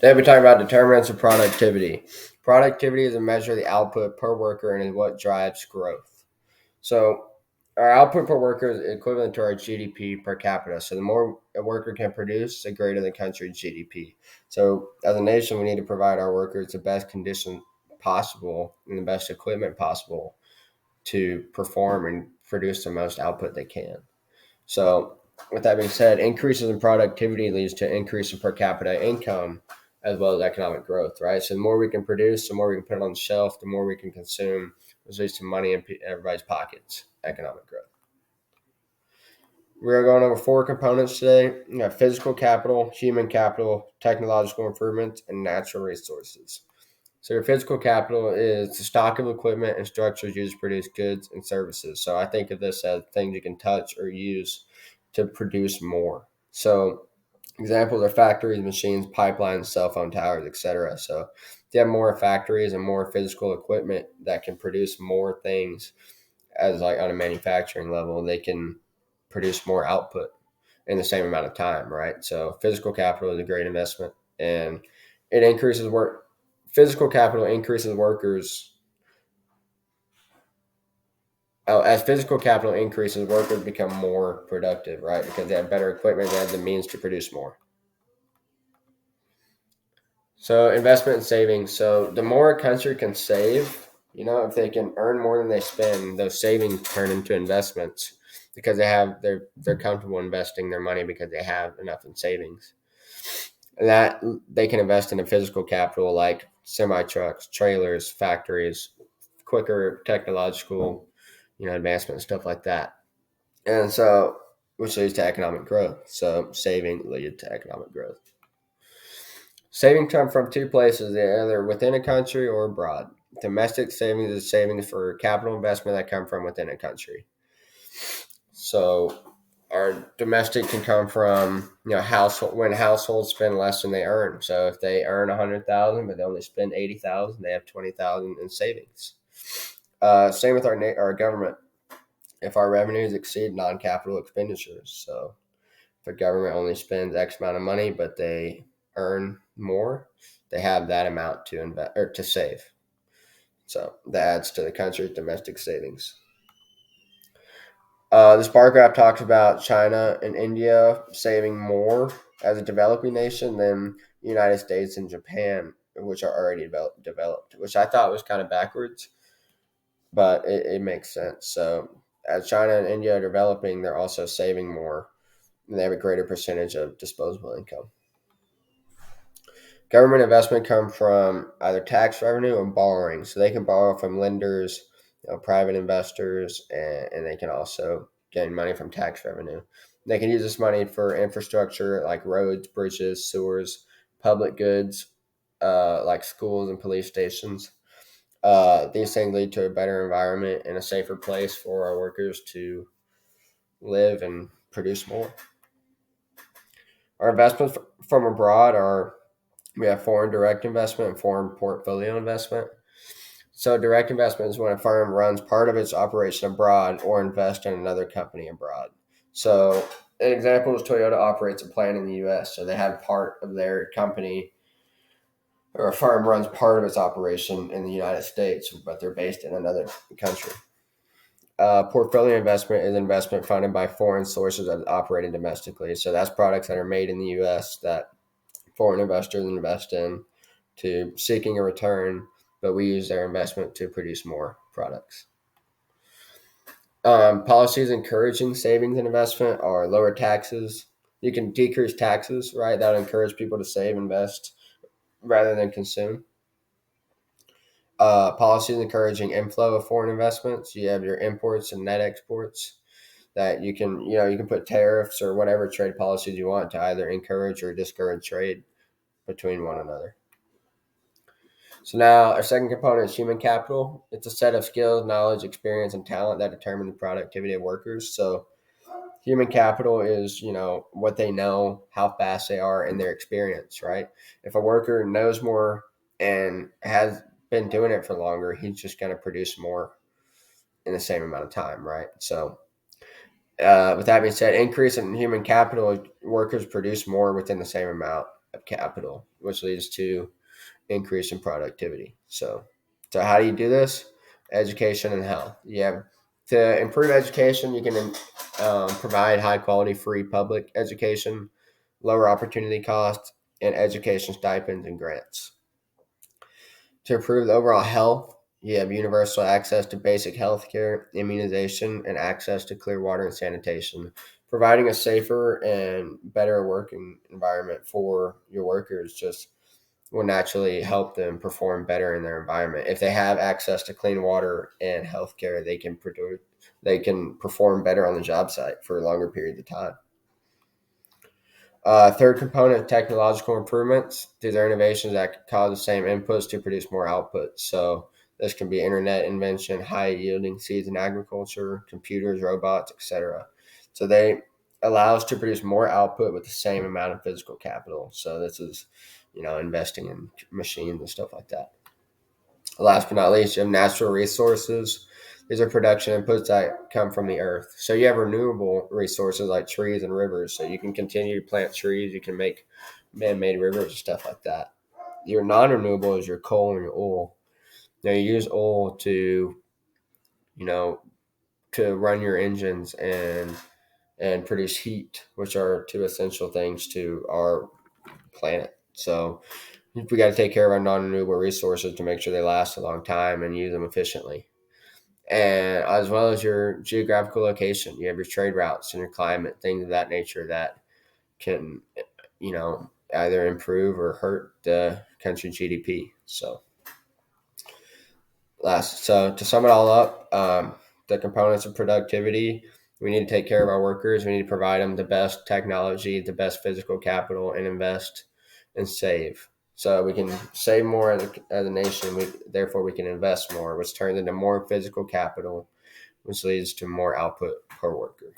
Today we talk about determinants of productivity. Productivity is a measure of the output per worker and is what drives growth. So our output per worker is equivalent to our GDP per capita. So the more a worker can produce, the greater the country's GDP. So as a nation, we need to provide our workers the best conditions possible and the best equipment possible to perform and produce the most output they can. So, with that being said, increases in productivity leads to increase in per capita income as well as economic growth, right? So, the more we can produce, the more we can put on the shelf, the more we can consume, which leads to money in everybody's pockets, economic growth. We're going over four components today. We have physical capital, human capital, technological improvements, and natural resources. So your physical capital is the stock of equipment and structures used to produce goods and services. So I think of this as things you can touch or use to produce more. So examples are factories, machines, pipelines, cell phone towers, etc. So if you have more factories and more physical equipment that can produce more things as like on a manufacturing level, they can produce more output in the same amount of time, right? So physical capital is a great investment and it increases work. Physical capital increases workers. As physical capital increases, workers become more productive, right? Because they have better equipment, they have the means to produce more. So investment and savings. So the more a country can save, if they can earn more than they spend, those savings turn into investments because they're comfortable investing their money because they have enough in savings. That they can invest in a physical capital like semi trucks, trailers, factories, quicker technological, advancement and stuff like that. And so, which leads to economic growth. So saving leads to economic growth. Saving come from two places, they're either within a country or abroad. Domestic savings is savings for capital investment that come from within a country. So our domestic can come from household when households spend less than they earn. So if they earn 100,000 but they only spend 80,000, they have 20,000 in savings. Same with our government. If our revenues exceed non-capital expenditures, so if a government only spends X amount of money but they earn more, they have that amount to invest or to save. So that adds to the country's domestic savings. This bar graph talks about China and India saving more as a developing nation than the United States and Japan, which are already developed, which I thought was kind of backwards, but it makes sense. So as China and India are developing, they're also saving more and they have a greater percentage of disposable income. Government investment comes from either tax revenue or borrowing. So they can borrow from lenders, private investors, and they can also gain money from tax revenue. They can use this money for infrastructure like roads, bridges, sewers, public goods like schools and police stations. These things lead to a better environment and a safer place for our workers to live and produce more. Our investments from abroad are we have foreign direct investment and foreign portfolio investment. So direct investment is when a firm runs part of its operation abroad or invest in another company abroad. So an example is Toyota operates a plant in the U.S. So they have part of their company or a firm runs part of its operation in the United States, but they're based in another country. Portfolio investment is investment funded by foreign sources that are operating domestically. So that's products that are made in the U.S. that foreign investors invest in to seeking a return, but we use their investment to produce more products. Policies encouraging savings and investment are lower taxes. You can decrease taxes, right? That would encourage people to save, invest rather than consume. Policies encouraging inflow of foreign investments. You have your imports and net exports that you can put tariffs or whatever trade policies you want to either encourage or discourage trade between one another. So now our second component is human capital. It's a set of skills, knowledge, experience, and talent that determine the productivity of workers. So human capital is, what they know, how fast they are, and their experience, right? If a worker knows more and has been doing it for longer, he's just going to produce more in the same amount of time, right? So with that being said, increase in human capital, workers produce more within the same amount. of capital, which leads to increase in productivity. So how do you do this? Education and health. You have to improve education. You can provide high quality free public education, lower opportunity costs, and education stipends and grants. To improve the overall health, you have universal access to basic health care, immunization, and access to clear water and sanitation. Providing a safer and better working environment for your workers just will naturally help them perform better in their environment. If they have access to clean water and healthcare, they can perform better on the job site for longer periods of time. Third component, technological improvements. These are innovations that can cause the same inputs to produce more output. So this can be internet invention, high yielding seeds in agriculture, computers, robots, etc. So they allow us to produce more output with the same amount of physical capital. So this is, investing in machines and stuff like that. Last but not least, you have natural resources. These are production inputs that come from the earth. So you have renewable resources like trees and rivers. So you can continue to plant trees. You can make man-made rivers and stuff like that. Your non-renewable is your coal and your oil. Now you use oil you know, to run your engines and produce heat, which are two essential things to our planet. So we got to take care of our non-renewable resources to make sure they last a long time and use them efficiently. And as well as your geographical location, you have your trade routes and your climate, things of that nature that can, either improve or hurt the country's GDP. So to sum it all up, the components of productivity, we need to take care of our workers. We need to provide them the best technology, the best physical capital, and invest and save. So we can save more as a nation. Therefore, we can invest more, which turns into more physical capital, which leads to more output per worker.